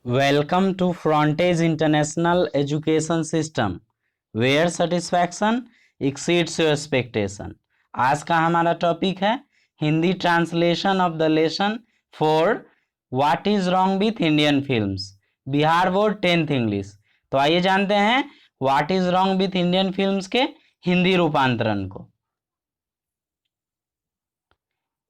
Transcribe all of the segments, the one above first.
Welcome to Frontage International Education System, where satisfaction exceeds your expectation. आज का हमारा topic है Hindi translation of the lesson for what is wrong with Indian films, Bihar board 10th English. तो आइए जानते हैं what is wrong with Indian films के हिंदी रूपांतरण को।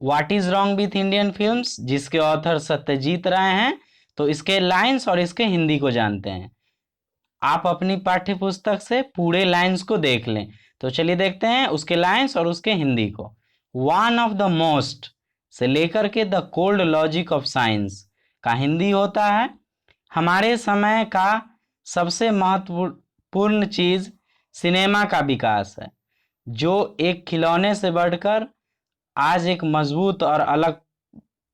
What is wrong with Indian films, जिसके ऑथर सत्यजीत राय हैं, तो इसके लाइंस और इसके हिंदी को जानते हैं। आप अपनी पाठ्य पुस्तक से पूरे लाइंस को देख लें। तो चलिए देखते हैं उसके लाइंस और उसके हिंदी को। वन ऑफ द मोस्ट से लेकर के the cold logic of science का हिंदी होता है हमारे समय का सबसे महत्वपूर्ण चीज सिनेमा का विकास है, जो एक खिलौने से बढ़कर आज एक मजबूत और अलग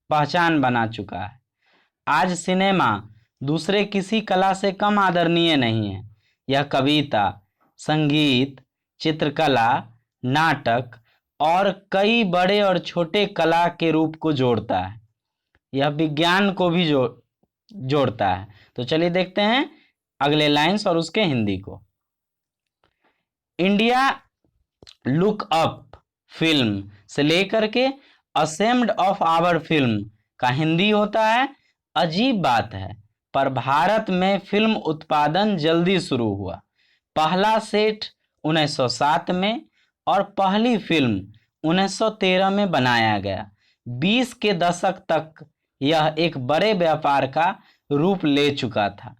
पहचान बना चुका है। आज सिनेमा दूसरे किसी कला से कम आदरणीय नहीं है। यह कविता, संगीत, चित्रकला, नाटक और कई बड़े और छोटे कला के रूप को जोड़ता है। यह विज्ञान को भी जोड़ता है। तो चलिए देखते हैं अगले लाइंस और उसके हिंदी को। इंडिया लुक अप फिल्म से लेकर के असेम्ड ऑफ आवर फिल्म का हिंदी होता है अजीब बात है, पर भारत में फिल्म उत्पादन जल्दी शुरू हुआ। पहला सेट 1907 में और पहली फिल्म 1913 में बनाया गया। 20 के दशक तक यह एक बड़े व्यापार का रूप ले चुका था।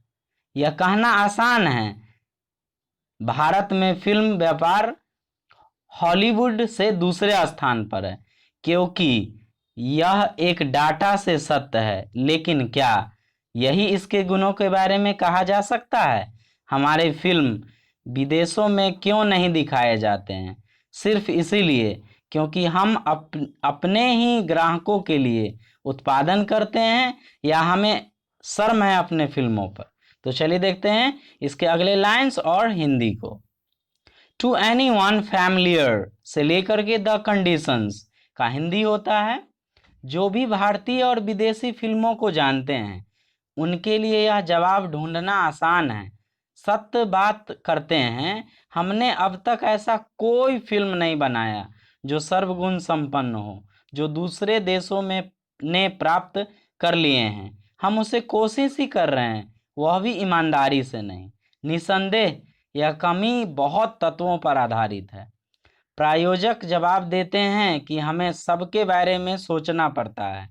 यह कहना आसान है, भारत में फिल्म व्यापार हॉलीवुड से दूसरे स्थान पर है, क्योंकि यह एक डाटा से सत्य है। लेकिन क्या यही इसके गुणों के बारे में कहा जा सकता है? हमारे फिल्म विदेशों में क्यों नहीं दिखाए जाते हैं? सिर्फ इसीलिए क्योंकि हम अपने ही ग्राहकों के लिए उत्पादन करते हैं, या हमें शर्म है अपने फिल्मों पर? तो चलिए देखते हैं इसके अगले लाइंस और हिंदी को। टू एनी वन फैमिलियर से लेकर के द कंडीशंस का हिंदी होता है जो भी भारतीय और विदेशी फिल्मों को जानते हैं उनके लिए यह जवाब ढूंढना आसान है। सत्य बात करते हैं, हमने अब तक ऐसा कोई फिल्म नहीं बनाया जो सर्वगुण संपन्न हो, जो दूसरे देशों में ने प्राप्त कर लिए हैं। हम उसे कोशिश ही कर रहे हैं, वह भी ईमानदारी से नहीं। निसंदेह यह कमी बहुत तत्वों पर आधारित है। प्रायोजक जवाब देते हैं कि हमें सबके बारे में सोचना पड़ता है।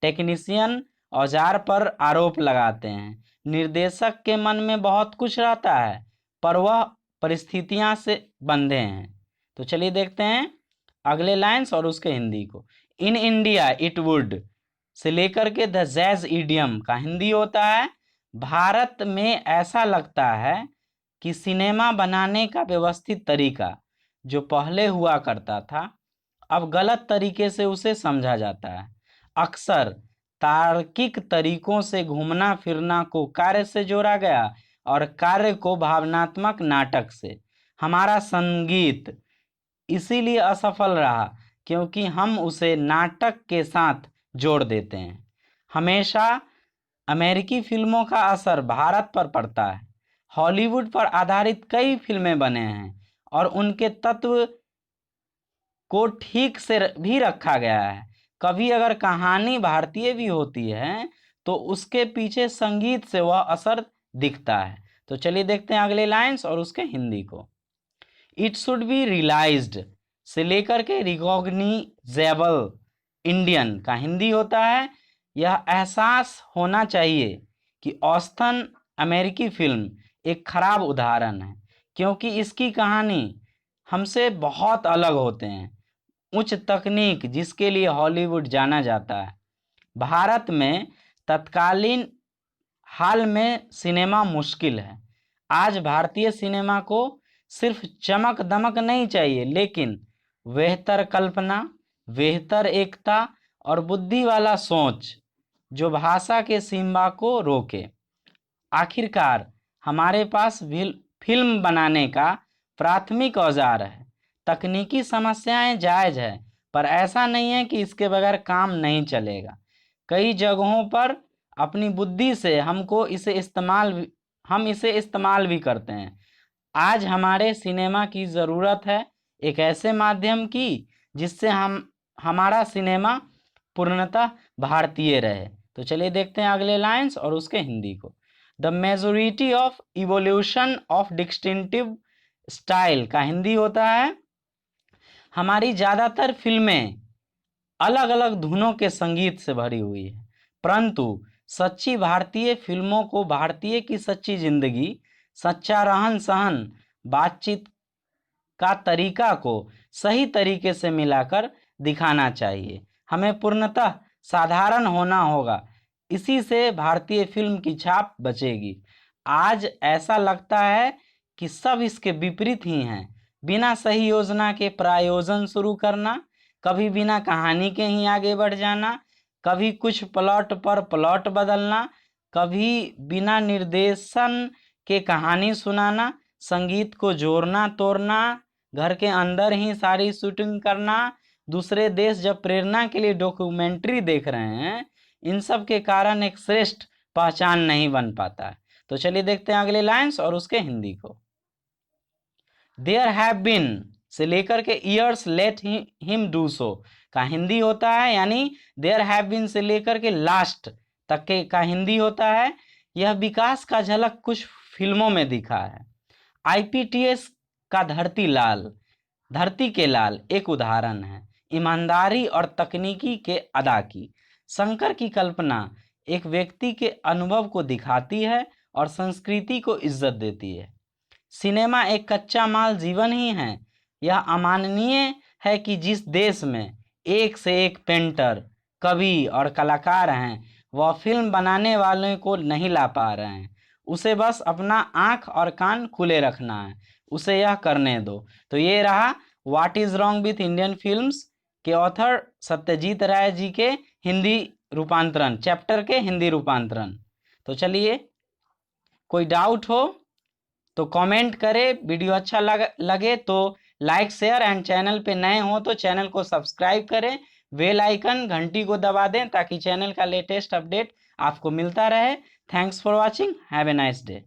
टेक्नीशियन औजार पर आरोप लगाते हैं। निर्देशक के मन में बहुत कुछ रहता है, पर वह परिस्थितियां से बंधे हैं। तो चलिए देखते हैं अगले लाइंस और उसके हिंदी को। In India it would say लेकर के द जैज इडियम का हिंदी होता है भारत में ऐसा लगता है कि सिनेमा बनाने का व्यवस्थित तरीका जो पहले हुआ करता था, अब गलत तरीके से उसे समझा जाता है। अक्सर तार्किक तरीकों से घूमना फिरना को कार्य से जोड़ा गया और कार्य को भावनात्मक नाटक से। हमारा संगीत इसीलिए असफल रहा क्योंकि हम उसे नाटक के साथ जोड़ देते हैं। हमेशा अमेरिकी फिल्मों का असर भारत पर पड़ता है। हॉलीवुड पर आधारित कई फिल्में बने हैं और उनके तत्व को ठीक से भी रखा गया है। कभी अगर कहानी भारतीय भी होती है तो उसके पीछे संगीत से वह असर दिखता है। तो चलिए देखते हैं अगले लाइंस और उसके हिंदी को। इट शुड बी रियलाइज्ड से लेकर के रिकॉग्निजेबल इंडियन का हिंदी होता है यह एहसास होना चाहिए कि औसतन अमेरिकी फिल्म एक खराब उदाहरण है, क्योंकि इसकी कहानी हमसे बहुत अलग होते हैं। उच्च तकनीक जिसके लिए हॉलीवुड जाना जाता है, भारत में तत्कालीन हाल में सिनेमा मुश्किल है। आज भारतीय सिनेमा को सिर्फ चमक दमक नहीं चाहिए, लेकिन बेहतर कल्पना, बेहतर एकता और बुद्धि वाला सोच जो भाषा के सीमा को रोके। आखिरकार हमारे पास फिल्म बनाने का प्राथमिक औजार है। तकनीकी समस्याएं जायज है, पर ऐसा नहीं है कि इसके बगैर काम नहीं चलेगा। कई जगहों पर अपनी बुद्धि से हम इसे इस्तेमाल भी करते हैं। आज हमारे सिनेमा की ज़रूरत है एक ऐसे माध्यम की जिससे हमारा सिनेमा पूर्णतः भारतीय रहे। तो चलिए देखते हैं अगले लाइंस और उसके हिंदी को। The majority of evolution of distinctive style का हिंदी होता है, हमारी ज़्यादातर फिल्में अलग अलग धुनों के संगीत से भरी हुई है, परंतु सच्ची भारतीय फिल्मों को भारतीय की सच्ची जिंदगी, सच्चा रहन सहन, बातचीत का तरीका को सही तरीके से मिलाकर दिखाना चाहिए। हमें पूर्णतः साधारण होना होगा, इसी से भारतीय फिल्म की छाप बचेगी। आज ऐसा लगता है कि सब इसके विपरीत ही हैं। बिना सही योजना के प्रायोजन शुरू करना, कभी बिना कहानी के ही आगे बढ़ जाना, कभी कुछ प्लॉट पर प्लॉट बदलना, कभी बिना निर्देशन के कहानी सुनाना, संगीत को जोड़ना तोड़ना, घर के अंदर ही सारी शूटिंग करना, दूसरे देश जब प्रेरणा के लिए डॉक्यूमेंट्री देख रहे हैं, इन सब के कारण एक श्रेष्ठ पहचान नहीं बन पाता है। तो चलिए देखते हैं अगले लाइंस और उसके हिंदी को। देयर हैव बीन से लेकर के years let him do so का हिंदी होता है, यानी देयर हैव बीन से लेकर के लास्ट तक के का हिंदी होता है, यह विकास का झलक कुछ फिल्मों में दिखा है। आईपीटीएस का धरती के लाल एक उदाहरण है। ईमानदारी और तकनीकी के अदा की। शंकर की कल्पना एक व्यक्ति के अनुभव को दिखाती है और संस्कृति को इज्जत देती है। सिनेमा एक कच्चा माल जीवन ही है। यह अमाननीय है कि जिस देश में एक से एक पेंटर, कवि और कलाकार हैं, वह फिल्म बनाने वालों को नहीं ला पा रहे हैं। उसे बस अपना आँख और कान खुले रखना है, उसे यह करने दो। तो ये रहा what is wrong with Indian films के ऑथर सत्यजीत राय जी के हिंदी रूपांतरण, चैप्टर के हिंदी रूपांतरण। तो चलिए, कोई डाउट हो तो कमेंट करें, वीडियो अच्छा लगे तो लाइक शेयर, एंड चैनल पे नए हो तो चैनल को सब्सक्राइब करें, बेल आइकन घंटी को दबा दें ताकि चैनल का लेटेस्ट अपडेट आपको मिलता रहे। Thanks for watching, have a nice day.